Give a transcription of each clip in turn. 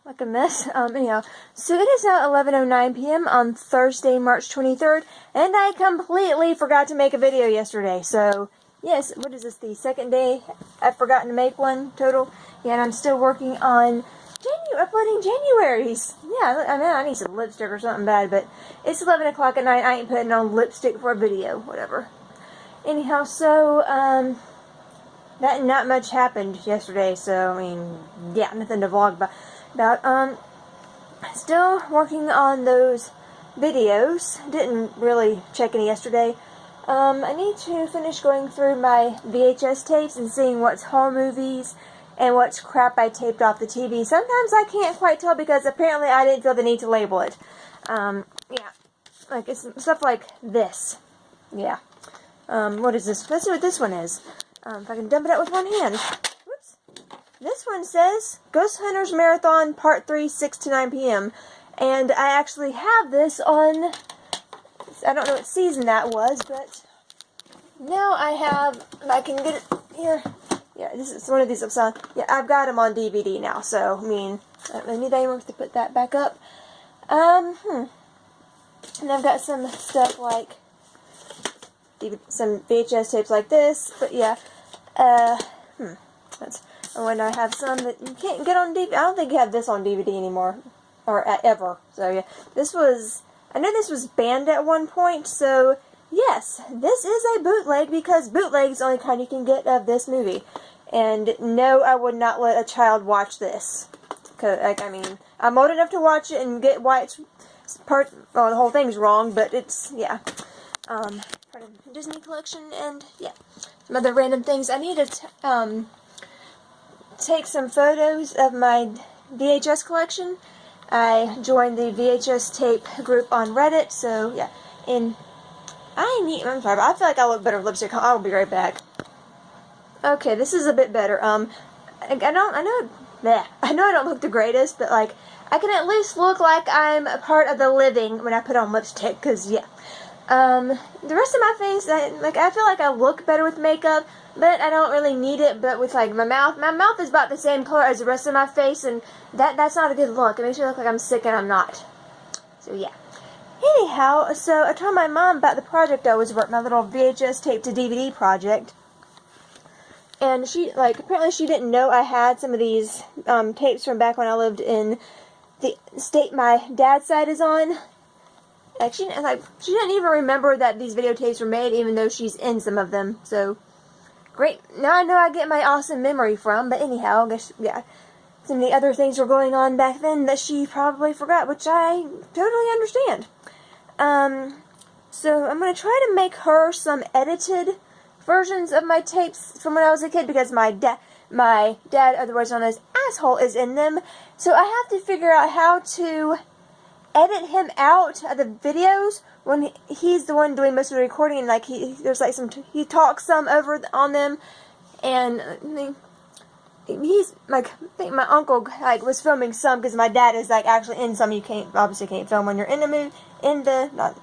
like a mess. Anyhow, so it is now 11:09 p.m. on Thursday, March 23rd, and I completely forgot to make a video yesterday. So, yes, what is this, the second day I've forgotten to make one total? Yeah, and I'm still working on uploading January's. Yeah, I mean, I need some lipstick or something bad, but it's 11 o'clock at night. I ain't putting on lipstick for a video, whatever. Anyhow, so, not much happened yesterday, so, I mean, yeah, nothing to vlog about. Still working on those videos. Didn't really check any yesterday. I need to finish going through my VHS tapes and seeing what's home movies and what's crap I taped off the TV. Sometimes I can't quite tell because apparently I didn't feel the need to label it. Yeah, like it's stuff like this. Yeah. What is this? Let's see what this one is. If I can dump it out with one hand. Whoops. This one says Ghost Hunters Marathon Part 3, 6 to 9 p.m. And I actually have this on, I don't know what season that was, but now I can get it here. Yeah, this is one of these upside. Yeah, I've got them on DVD now, so, I mean, I need to put that back up. And I've got some stuff like some VHS tapes like this, but yeah, that's when I have some that you can't get on DVD. I don't think you have this on DVD anymore, or ever. So yeah, I know this was banned at one point, so yes, this is a bootleg because bootleg is the only kind you can get of this movie. And no, I would not let a child watch this. Cause, like, I mean, I'm old enough to watch it and get why it's well, the whole thing's wrong, but it's, yeah. Part of Disney collection, and yeah, some other random things. I need to take some photos of my VHS collection. I joined the VHS tape group on Reddit, so yeah. And I'm sorry, but I feel like I look better with lipstick. I will be right back. Okay, this is a bit better. I know I don't look the greatest, but like I can at least look like I'm a part of the living when I put on lipstick, cause yeah. The rest of my face, I feel like I look better with makeup, but I don't really need it. But with like my mouth is about the same color as the rest of my face, and that's not a good look. It makes me look like I'm sick and I'm not. So yeah. Anyhow, so I told my mom about the project I was working, my little VHS tape to DVD project, and she apparently she didn't know I had some of these tapes from back when I lived in the state my dad's side is on. Like she didn't even remember that these videotapes were made, even though she's in some of them. So, great. Now I know I get my awesome memory from, but anyhow, I guess, yeah, some of the other things were going on back then that she probably forgot, which I totally understand. So I'm going to try to make her some edited versions of my tapes from when I was a kid, because my dad, otherwise known as Asshole, is in them. So I have to figure out how to edit him out of the videos when he's the one doing most of the recording, and like there's like he talks some over on them, and I mean, he's like, I think my uncle was filming some, because my dad is actually in some. You obviously can't film when you're in the movie, in the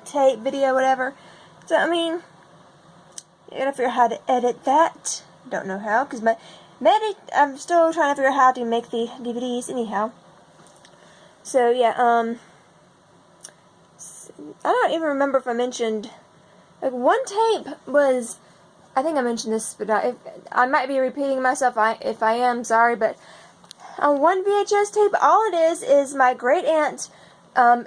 tape video, whatever. So I mean, you gotta figure out how to edit that. Don't know how, because I'm still trying to figure out how to make the DVDs anyhow. So, yeah, I don't even remember if I mentioned, one tape was, I think I mentioned this, but I might be repeating myself. If I am, sorry, but on one VHS tape, all it is my great aunt, and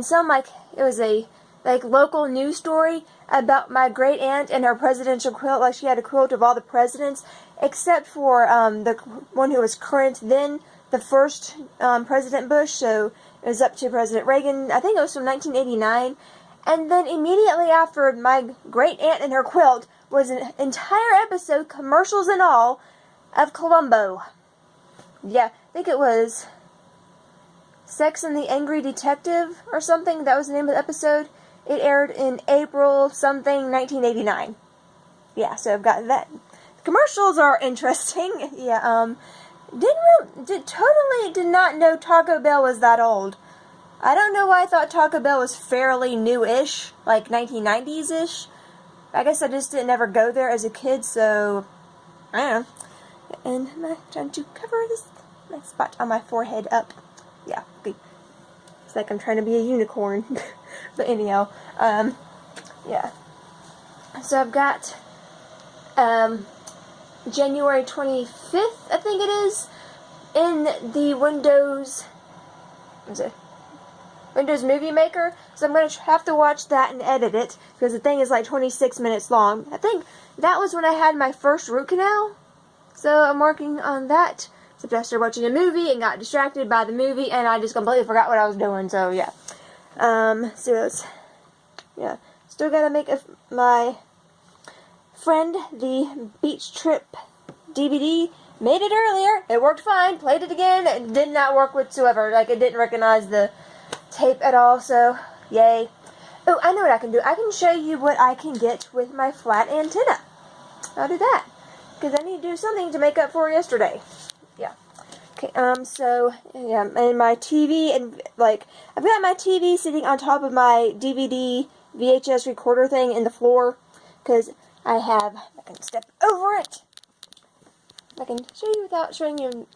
some, it was a, local news story about my great aunt and her presidential quilt. She had a quilt of all the presidents, except for, the one who was current then, the first President Bush, so it was up to President Reagan. I think it was from 1989. And then immediately after my great aunt and her quilt was an entire episode, commercials and all, of Columbo. Yeah, I think it was Sex and the Angry Detective or something. That was the name of the episode. It aired in April something 1989. Yeah, so I've got that. Commercials are interesting. Yeah, totally did not know Taco Bell was that old. I don't know why I thought Taco Bell was fairly new-ish, like 1990s-ish. I guess I just didn't ever go there as a kid, so I don't know. And I'm trying to cover this nice spot on my forehead up. Yeah, good. It's like I'm trying to be a unicorn. But anyhow, yeah. So I've got January 25th, I think it is, in the Windows Movie Maker. So I'm going to have to watch that and edit it, because the thing is like 26 minutes long. I think that was when I had my first root canal. So I'm working on that. Except I started watching a movie and got distracted by the movie, and I just completely forgot what I was doing. So yeah. So it's, yeah. Still gotta make my friend the Beach Trip DVD. Made it earlier. It worked fine. Played it again. It did not work whatsoever. Like, it didn't recognize the tape at all. So, yay. Oh, I know what I can do. I can show you what I can get with my flat antenna. I'll do that, because I need to do something to make up for yesterday. Yeah. Okay, so, yeah, and my TV, and, like, I've got my TV sitting on top of my DVD VHS recorder thing in the floor, because I can step over it. I can show you without showing you,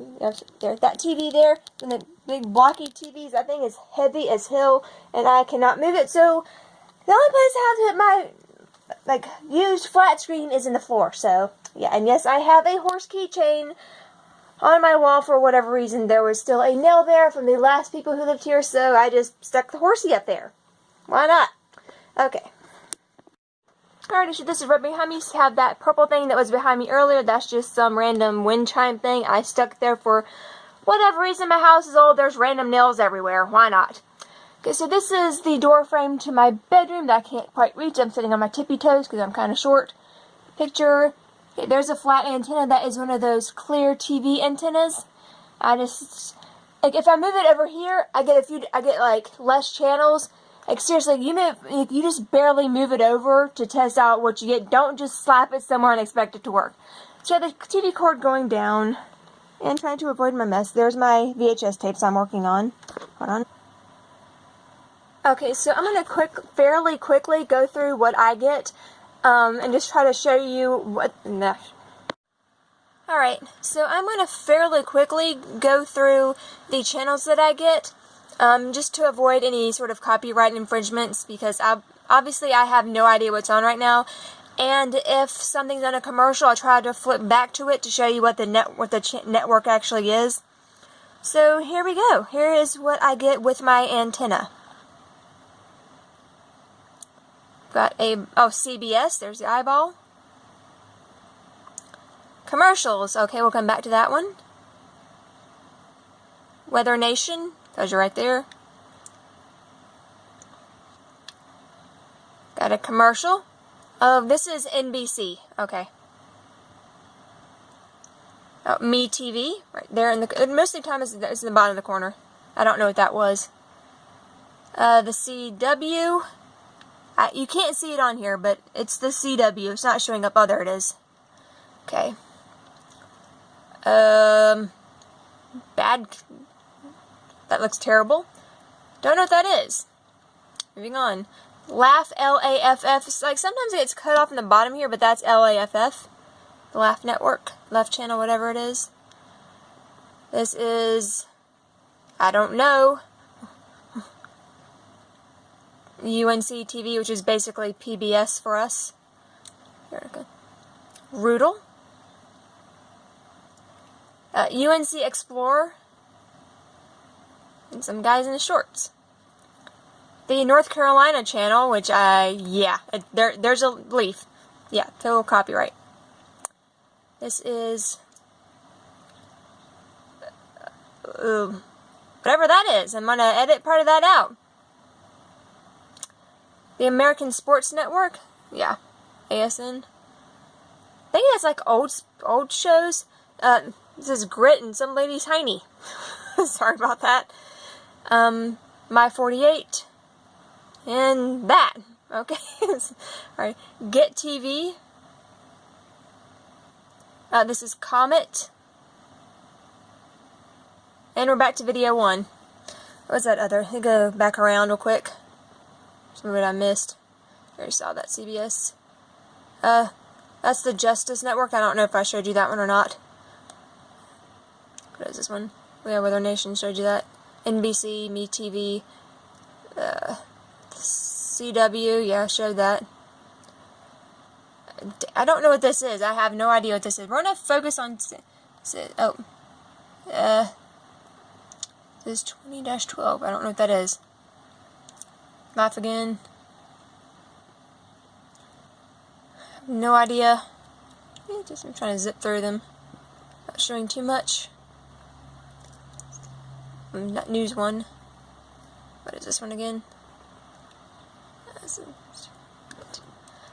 there, that TV there, and the big blocky TVs, that thing is heavy as hell, and I cannot move it, so the only place I have to hit my, like, used flat screen is in the floor. So, yeah, and yes, I have a horse keychain on my wall. For whatever reason, there was still a nail there from the last people who lived here, so I just stuck the horsey up there. Why not? Okay. Alright, so this is right behind me. Have that purple thing that was behind me earlier. That's just some random wind chime thing I stuck there for whatever reason. My house is old. There's random nails everywhere. Why not? Okay, so this is the door frame to my bedroom that I can't quite reach. I'm sitting on my tippy toes because I'm kind of short. Picture. Okay, there's a flat antenna. That is one of those ClearTV antennas. I just, like, if I move it over here, I get like less channels. Like, seriously, you just barely move it over to test out what you get. Don't just slap it somewhere and expect it to work. So I have the TV cord going down and trying to avoid my mess. There's my VHS tapes I'm working on. Hold on. Okay, so I'm going to fairly quickly go through what I get and just try to show you what... Nah. Alright, so I'm going to fairly quickly go through the channels that I get. Just to avoid any sort of copyright infringements, because obviously I have no idea what's on right now, and if something's on a commercial, I'll try to flip back to it to show you what the network actually is. So here we go. Here is what I get with my antenna. Got CBS, there's the eyeball. Commercials, okay, we'll come back to that one. Weather Nation. Those are right there. Got a commercial. Oh, this is NBC. Okay. Oh, Me TV. Right there in the... Most of the time it's in the bottom of the corner. I don't know what that was. The CW. You can't see it on here, but it's the CW. It's not showing up. Oh, there it is. Okay. Bad... That looks terrible. Don't know what that is. Moving on. Laugh, L-A-F-F. It's like sometimes it gets cut off in the bottom here, but that's L-A-F-F. The Laugh Network. Laugh Channel, whatever it is. This is... I don't know. UNC TV, which is basically PBS for us. Here we go. Roodle. UNC Explorer. And some guys in the shorts. The North Carolina channel, which there's a leaf. Yeah, total copyright. This is whatever that is. I'm gonna edit part of that out. The American Sports Network. Yeah, ASN. I think that's like old shows. This is Grit and some lady's hiney. Sorry about that. My 48, and that. Okay. Alright. Get TV. This is Comet. And we're back to video 1. What's that other? Let me go back around real quick. Some of it I missed. I already saw that CBS. That's the Justice Network. I don't know if I showed you that one or not. What is this one? Yeah, Weather Nation showed you that. NBC, MeTV, CW, yeah, showed that. I don't know what this is. I have no idea what this is. We're gonna focus on. Oh, this is 20-12. I don't know what that is. Laugh again. No idea. Yeah, just I'm trying to zip through them. Not showing too much. Not news one. What is this one again?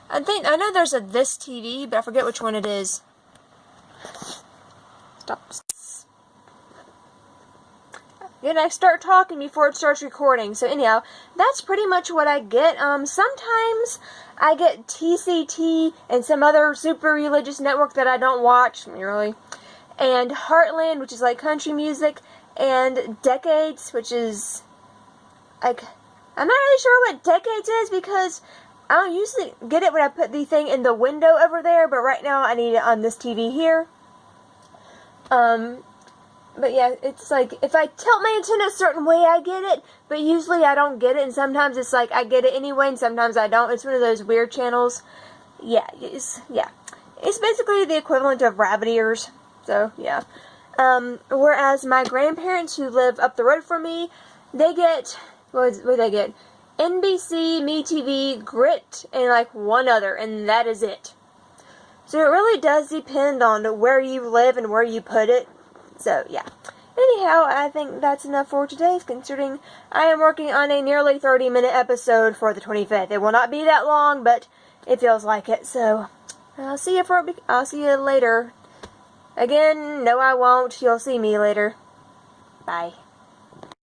I know there's a This TV, but I forget which one it is. Stop. Then I start talking before it starts recording. So anyhow, that's pretty much what I get. Sometimes I get TCT and some other super religious network that I don't watch, really. And Heartland, which is like country music, and Decades, which is like, I'm not really sure what Decades is because I don't usually get it when I put the thing in the window over there, but right now I need it on this TV here. But yeah, it's like, if I tilt my antenna a certain way, I get it, but usually I don't get it, and sometimes it's like, I get it anyway, and sometimes I don't. It's one of those weird channels. Yeah, it's basically the equivalent of rabbit ears, so, yeah. Whereas my grandparents who live up the road from me, they get, what do they get? NBC, MeTV, Grit, and like one other, and that is it. So it really does depend on where you live and where you put it. So, yeah. Anyhow, I think that's enough for today, considering I am working on a nearly 30-minute episode for the 25th. It will not be that long, but it feels like it. So, I'll see you later. Again, no I won't. You'll see me later. Bye.